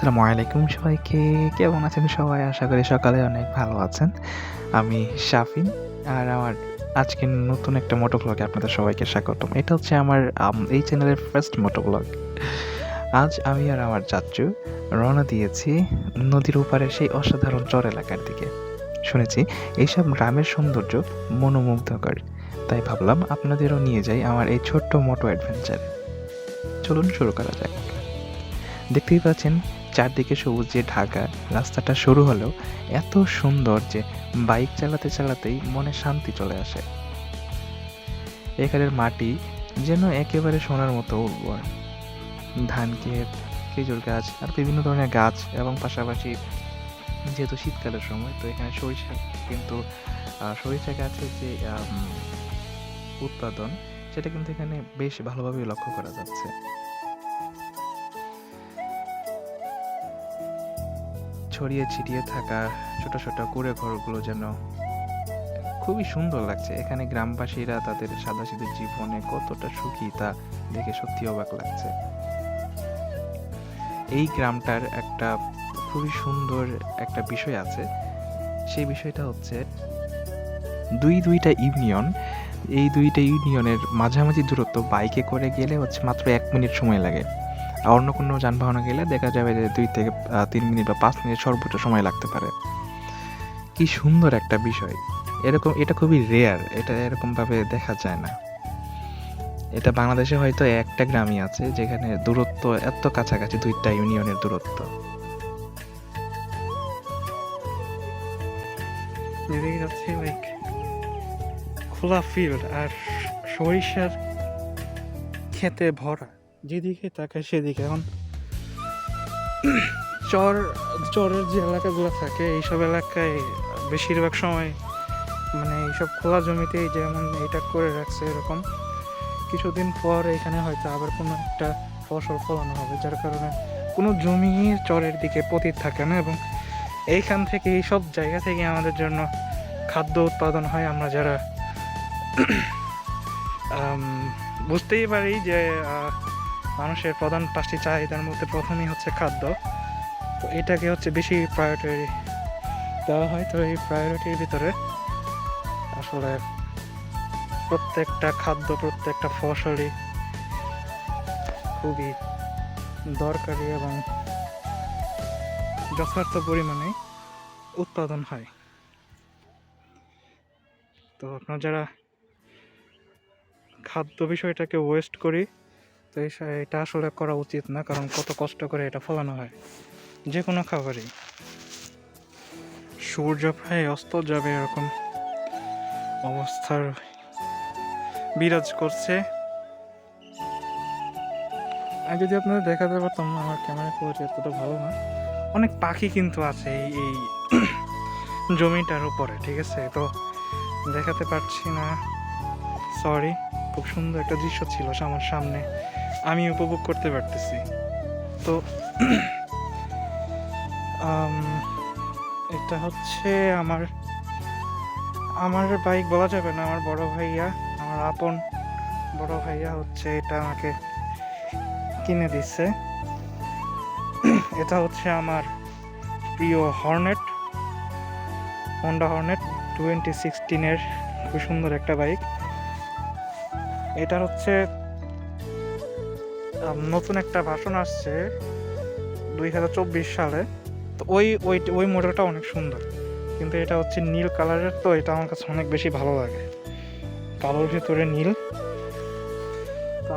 আসসালামু আলাইকুম সবাইকে। কেমন আছেন সবাই? আশা করি সকালে অনেক ভালো আছেন। আমি শাফিন। আর আমার আজকের নতুন একটা মোটো ভ্লগে আপনাদের সবাইকে স্বাগতম। এটা হচ্ছে আমার এই চ্যানেলের ফার্স্ট মোটো ভ্লগ। আজ আমি আর আমার চাচ্চু রওনা দিয়েছি নদীর ওপারে সেই অসাধারণ চর এলাকার দিকে। শুনেছি এইসব গ্রামের সৌন্দর্য মনোমুগ্ধকর। তাই ভাবলাম আপনাদেরও নিয়ে যাই আমার এই ছোট্ট মোটো অ্যাডভেঞ্চারে। চলুন শুরু করা যাক। দেখতেই পাচ্ছেন চারদিকে সবুজ যে ঢাকা, রাস্তাটা সরু হলেও এত সুন্দর যে বাইক চালাতে চালাতেই মনে শান্তি চলে আসে। এখানের মাটি যেন একেবারে সোনার মতো উর্বর। ধান ক্ষেত, খেজুর গাছ আর বিভিন্ন ধরনের গাছ এবং পাশাপাশি যেহেতু শীতকালের সময় তো এখানে সরিষা কিন্তু সরিষা গাছের যে উৎপাদন সেটা কিন্তু এখানে বেশ ভালোভাবেই লক্ষ্য করা যাচ্ছে। ছড়িয়ে ছিটিয়ে থাকা ছোট ছোট কুঁড়ে ঘরগুলো যেন খুবই সুন্দর লাগছে। এখানে গ্রামবাসীরা তাদের সাদাসিধে জীবনে কতটা সুখী তা দেখে সত্যি অবাক লাগছে। এই গ্রামটার একটা খুবই সুন্দর একটা বিষয় আছে। সেই বিষয়টা হচ্ছে দুইটা ইউনিয়ন। এই দুইটা ইউনিয়নের মাঝামাঝি দূরত্ব বাইকে করে গেলে হচ্ছে মাত্র 1 মিনিট সময় লাগে। আর অন্য কোনো যানবাহনে গেলে দেখা যাবে যে 2 থেকে 3 মিনিট বা 5 মিনিট সর্বোচ্চ সময় লাগতে পারে। কি সুন্দর একটা বিষয়! এটা খুবই রেয়ার। এটা এরকমভাবে দেখা যায় না। এটা বাংলাদেশে হয়তো একটা গ্রামই আছে যেখানে দূরত্ব এত কাছাকাছি 2 টা ইউনিয়নের দূরত্ব। এদিকে যাচ্ছি লাইক খোলা ফিল্ড আর সরিষার খেতে ভরা, যেদিকে তাকায় সেদিকে। এখন চর চরের যে এলাকাগুলো থাকে এইসব এলাকায় বেশিরভাগ সময় মানে এইসব খোলা জমিতেই যেমন এটা করে রাখছে, এরকম কিছুদিন পর এখানে হয়তো আবার কোনো একটা ফসল ফলানো হবে, যার কারণে কোনো জমি চরের দিকে পতিত থাকে না। এবং এইখান থেকে এইসব জায়গা থেকে আমাদের জন্য খাদ্য উৎপাদন হয়। আমরা যারা বুঝতেই পারি যে মানুষের প্রধান 5টি চাহিদার মধ্যে প্রথমেই হচ্ছে খাদ্য, তো এটাকে হচ্ছে বেশি প্রায়োরিটি দেওয়া হয়। তো এই প্রায়োরিটির ভিতরে আসলে প্রত্যেকটা খাদ্য, প্রত্যেকটা ফসলই খুবই দরকারি এবং যথার্থ পরিমাণে উৎপাদন হয়। তো আপনারা যারা খাদ্য বিষয়টাকে ওয়েস্ট করি, তো এটা আসলে করা উচিত না, কারণ কত কষ্ট করে এটা ফলানো হয়। যে কোনো খাবারই সূর্য প্রায় অস্ত যাবে এরকম অবস্থার বিরাজ করছে। আর যদি আপনারা দেখাতে পারতাম, আমার ক্যামেরা কোয়ালিটি এতটা ভালো না। অনেক পাখি কিন্তু আছে এই জমিটার উপরে, ঠিক আছে? তো দেখাতে পারছি না, সরি। খুব সুন্দর একটা দৃশ্য ছিল আমার সামনে, আমি উপভোগ করতে পারতেছি। তো এটা হচ্ছে আমার বাইক বলা যাবে না, আমার বড় ভাইয়া, আমার আপন বড় ভাইয়া হচ্ছে এটা আমাকে কিনে দিচ্ছে। এটা হচ্ছে আমার প্রিয় হন্ডা হর্নেট 2016-এর খুব সুন্দর একটা বাইক। এটার হচ্ছে নতুন একটা ভার্সন আসছে 2024 সালে। তো ওই মডেলটা অনেক সুন্দর, কিন্তু এটা হচ্ছে নীল কালারের, তো এটা আমার কাছে অনেক বেশি ভালো লাগে, কালোর ভিতরে নীল। তো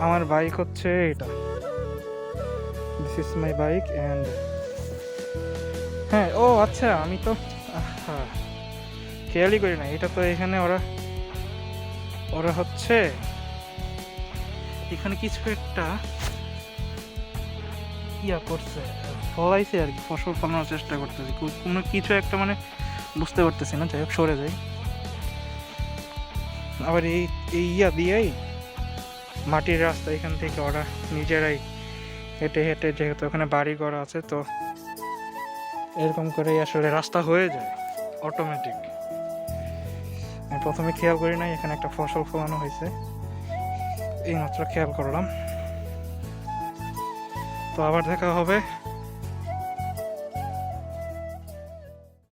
আমার বাইক হচ্ছে এটা, this is my bike. And হ্যাঁ, ও আচ্ছা, আমি তো খেয়ালই করি না, এটা তো এখানে ওরা হচ্ছে এখানে কিছু একটা ইয়া করছে, ফলাইছে আর কি, ফসল ফলানোর চেষ্টা করতেছে কোনো কিছু একটা, মানে বুঝতে পারতেছি না। যাই হোক, সরে যাই। আবার এই ইয়া দিয়েই মাটির রাস্তা, এখান থেকে ওরা নিজেরাই হেঁটে হেঁটে, যেহেতু ওখানে বাড়ি ঘর আছে, তো এরকম করেই আসলে রাস্তা হয়ে যায় অটোমেটিক। আমি প্রথমে খেয়াল করি নাই এখানে একটা ফসল ফলানো হয়েছে, এইমাত্র খেয়াল করলাম। তো আবার দেখা হবে।